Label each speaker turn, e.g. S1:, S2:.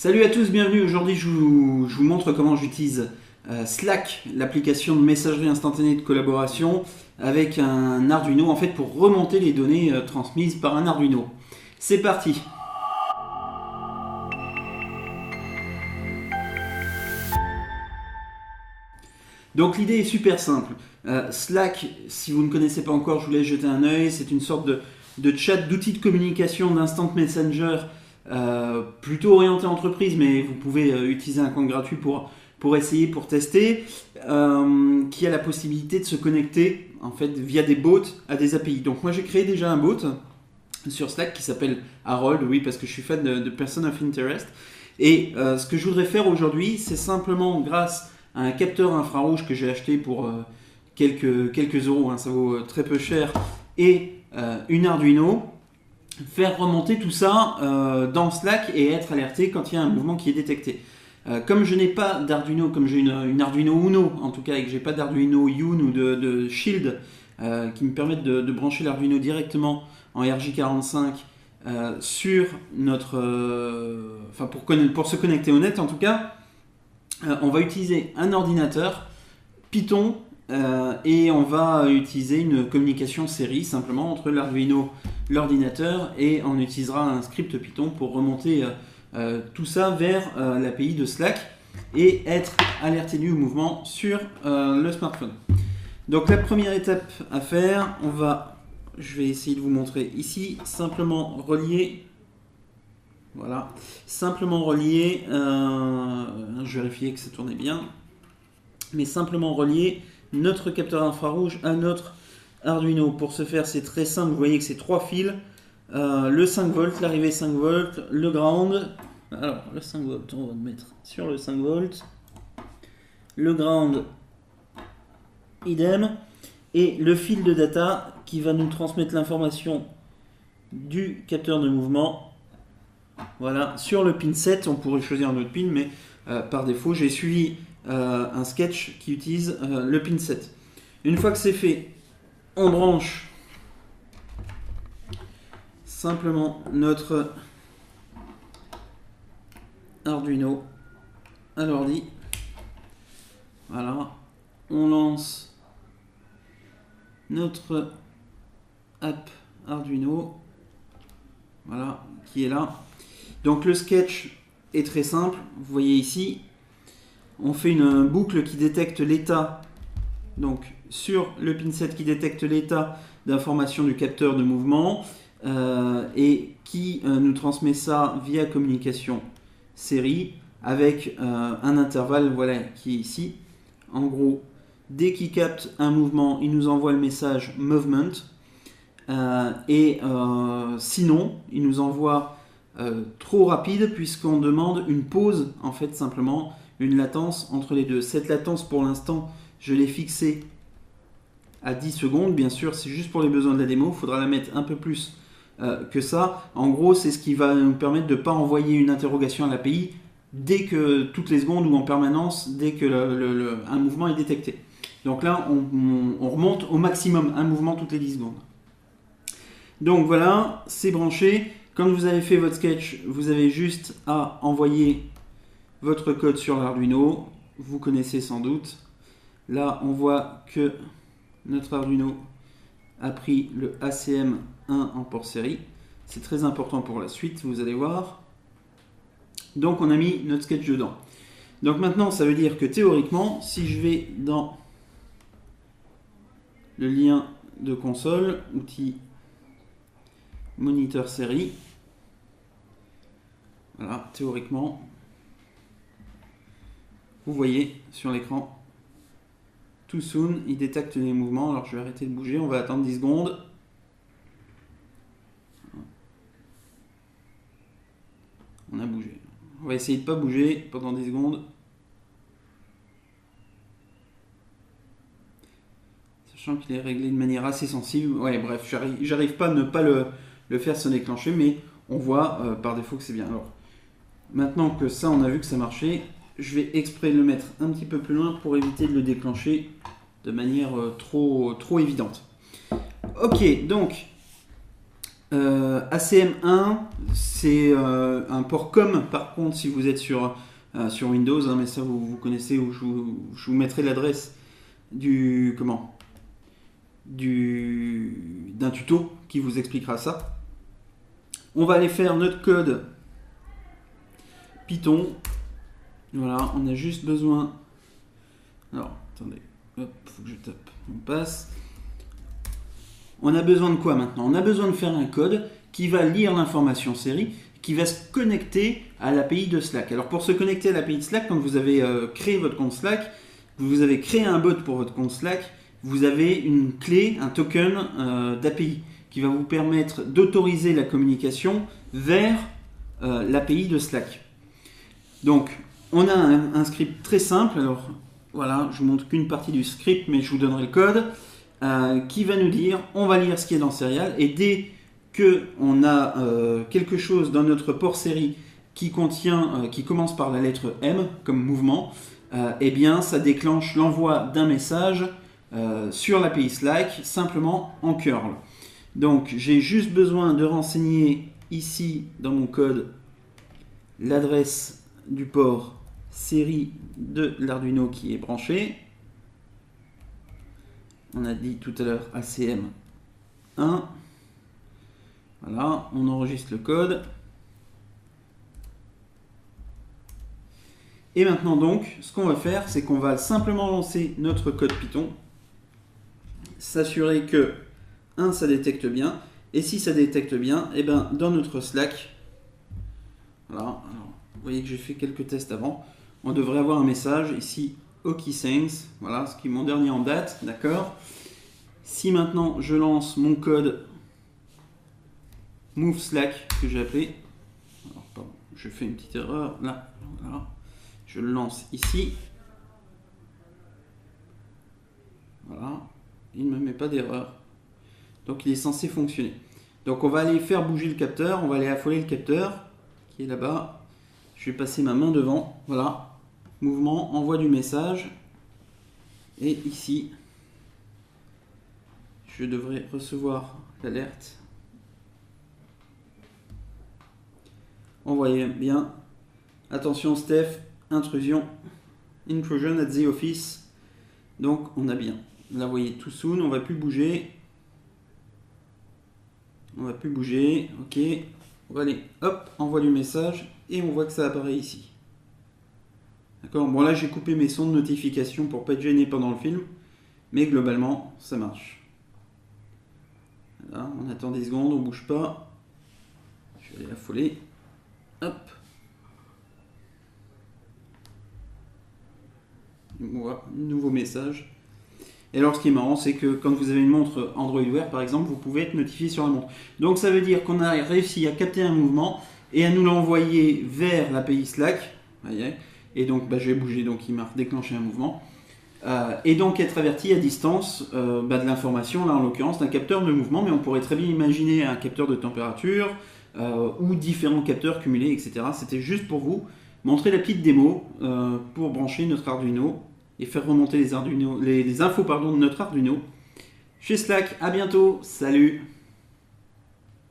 S1: Salut à tous, bienvenue. Aujourd'hui, je vous montre comment j'utilise Slack, l'application de messagerie instantanée de collaboration, avec un Arduino, en fait, pour remonter les données transmises par un Arduino. C'est parti. Donc l'idée est super simple. Slack, si vous ne connaissez pas encore, je vous laisse jeter un œil. C'est une sorte de chat, d'outil de communication, d'instant messenger, plutôt orienté entreprise, mais vous pouvez utiliser un compte gratuit pour essayer, pour tester, qui a la possibilité de se connecter en fait via des bots à des API. Donc moi j'ai créé déjà un bot sur Slack qui s'appelle Harold, oui, parce que je suis fan de Person of Interest. Et ce que je voudrais faire aujourd'hui, c'est simplement grâce à un capteur infrarouge que j'ai acheté pour quelques euros, hein, ça vaut très peu cher, et une Arduino, faire remonter tout ça dans Slack et être alerté quand il y a un mouvement qui est détecté. Comme je n'ai pas d'Arduino, comme j'ai une Arduino Uno en tout cas, et que j'ai pas d'Arduino Yun ou de Shield qui me permettent de brancher l'Arduino directement en RJ45 sur notre... pour se connecter au net en tout cas, on va utiliser un ordinateur Python et on va utiliser une communication série simplement entre l'Arduino, l'ordinateur, et on utilisera un script Python pour remonter tout ça vers l'API de Slack et être alerté du mouvement sur le smartphone. Donc la première étape à faire, je vais essayer de vous montrer ici, simplement relier. Voilà, simplement relier, je vérifiais que ça tournait bien, mais simplement relier notre capteur infrarouge à notre Arduino. Pour ce faire, c'est très simple, vous voyez que c'est 3 fils, le 5 volts, l'arrivée 5 volts, le ground, alors le 5 volts, on va le mettre sur le 5 volts, le ground, idem, et le fil de data qui va nous transmettre l'information du capteur de mouvement. Voilà, sur le pin 7, on pourrait choisir un autre pin, mais par défaut, j'ai suivi un sketch qui utilise le pin 7. Une fois que c'est fait, on branche simplement notre Arduino à l'ordi. Voilà, on lance notre app Arduino, voilà, qui est là. Donc le sketch est très simple, vous voyez ici, on fait une boucle qui détecte l'état, donc sur le pin 7 qui détecte l'état d'information du capteur de mouvement et qui nous transmet ça via communication série avec un intervalle, voilà, qui est ici. En gros, dès qu'il capte un mouvement, il nous envoie le message movement sinon, il nous envoie trop rapide puisqu'on demande une pause, en fait, simplement une latence entre les deux. Cette latence, pour l'instant, je l'ai fixée à 10 secondes. Bien sûr, c'est juste pour les besoins de la démo. Il faudra la mettre un peu plus que ça. En gros, c'est ce qui va nous permettre de ne pas envoyer une interrogation à l'API dès que toutes les secondes ou en permanence, dès que un mouvement est détecté. Donc là, on remonte au maximum un mouvement toutes les 10 secondes. Donc voilà, c'est branché. Quand vous avez fait votre sketch, vous avez juste à envoyer votre code sur l'Arduino. Vous connaissez sans doute. Là, on voit que notre Arduino a pris le ACM1 en port série. C'est très important pour la suite, vous allez voir. Donc on a mis notre sketch dedans. Donc maintenant, ça veut dire que théoriquement, si je vais dans le lien de console, outil moniteur série, voilà, théoriquement, vous voyez sur l'écran, too soon, il détecte les mouvements. Alors je vais arrêter de bouger, on va attendre 10 secondes. On a bougé. On va essayer de ne pas bouger pendant 10 secondes. Sachant qu'il est réglé de manière assez sensible. Ouais, bref, j'arrive pas à ne pas le faire se déclencher, mais on voit par défaut que c'est bien. Alors, maintenant que ça, on a vu que ça marchait, je vais exprès le mettre un petit peu plus loin pour éviter de le déclencher de manière trop évidente. Ok, donc ACM1, c'est un port COM par contre si vous êtes sur Windows, hein, mais ça vous connaissez, où je vous mettrai l'adresse d'un tuto qui vous expliquera ça. On va aller faire notre code Python. Voilà, on a juste besoin. Alors, attendez, hop, faut que je tape. On passe. On a besoin de quoi maintenant? On a besoin de faire un code qui va lire l'information série, qui va se connecter à l'API de Slack. Alors pour se connecter à l'API de Slack, quand vous avez créé votre compte Slack, vous avez créé un bot pour votre compte Slack, vous avez une clé, un token d'API qui va vous permettre d'autoriser la communication vers l'API de Slack. Donc on a un script très simple. Alors voilà, je vous montre qu'une partie du script, mais je vous donnerai le code. Qui va nous dire, on va lire ce qui est dans Serial, et dès qu'on a quelque chose dans notre port série qui commence par la lettre M comme mouvement, eh bien ça déclenche l'envoi d'un message sur l'API Slack, simplement en curl. Donc j'ai juste besoin de renseigner ici dans mon code l'adresse du port série de l'Arduino qui est branché. On a dit tout à l'heure ACM1. Voilà, on enregistre le code. Et maintenant donc, ce qu'on va faire, c'est qu'on va simplement lancer notre code Python, s'assurer que ça détecte bien, et si ça détecte bien, et ben dans notre Slack, voilà, alors, vous voyez que j'ai fait quelques tests avant, on devrait avoir un message ici. OK thanks, voilà, ce qui est mon dernier en date, d'accord. Si maintenant je lance mon code move Slack que j'ai appelé, alors pardon, je fais une petite erreur là, voilà. Je le lance ici, voilà, il ne me met pas d'erreur, donc il est censé fonctionner. Donc on va aller faire bouger le capteur, on va aller affoler le capteur qui est là-bas. Je vais passer ma main devant, voilà. Mouvement, envoie du message, et ici je devrais recevoir l'alerte. On voit bien, attention Steph, intrusion at the office. Donc on a bien, là vous voyez tout soon, on va plus bouger, ok, on va aller, hop, envoie du message, et on voit que ça apparaît ici. D'accord, bon là j'ai coupé mes sons de notification pour pas être gêné pendant le film, mais globalement ça marche. Voilà, on attend 10 secondes, on bouge pas. Je vais aller affoler. Hop. Voilà, nouveau message. Et alors ce qui est marrant, c'est que quand vous avez une montre Android Wear par exemple, vous pouvez être notifié sur la montre. Donc ça veut dire qu'on a réussi à capter un mouvement et à nous l'envoyer vers l'API Slack. Voyez. Et donc je vais bouger, donc il m'a déclenché un mouvement. Et donc être averti à distance de l'information, là en l'occurrence d'un capteur de mouvement, mais on pourrait très bien imaginer un capteur de température ou différents capteurs cumulés, etc. C'était juste pour vous montrer la petite démo pour brancher notre Arduino et faire remonter les infos de notre Arduino chez Slack. À bientôt, salut!